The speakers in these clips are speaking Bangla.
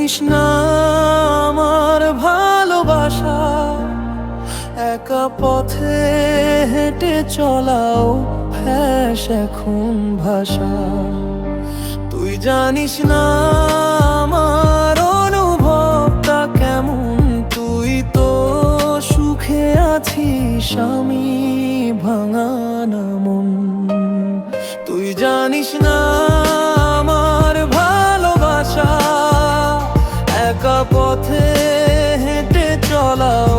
জানিস না আমার ভালোবাসা একা পথে হেঁটে চলাও ভ্যাস এখন ভাষা। তুই জানিস না আমার অনুভবটা কেমন, তুই তো সুখে আছিস আমি ভাঙা না মন। তুই জানিস না আমার ভালোবাসা একা পথে হেঁটে চলাও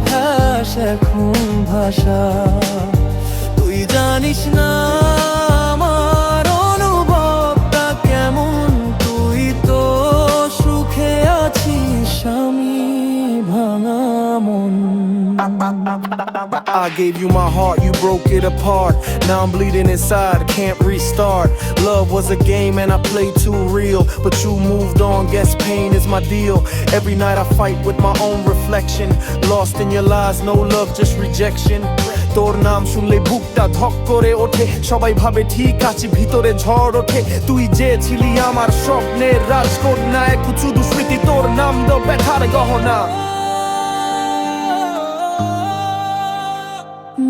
ভ্যাস এখন ভাষা। তুই জানিস না আমার অনুভবটা কেমন, তুই তো সুখে আছিস আমি ভাঙা মন। I gave you my heart, you broke it apart. Now I'm bleeding inside, can't restart. Love was a game and I played too real, but you moved on, guess pain is my deal. Every night I fight with my own reflection. Lost in your lies, no love, just rejection. তোর নাম শুনলে বুকটা ধক করে ওঠে, সবাই ভাবে ঠিক আছে ভিতরে ঝড় ওঠে। তুই যে ছিলি আমার স্বপ্নের রাজকন্যা, এক শুধু স্মৃতি তোর নাম দাও ব্যথার গহনা।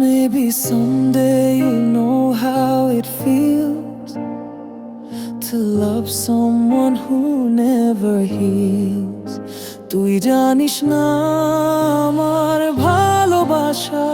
Maybe someday you'll know how it feels to love someone who never heals. তুই জানিস না আমার ভালোবাসা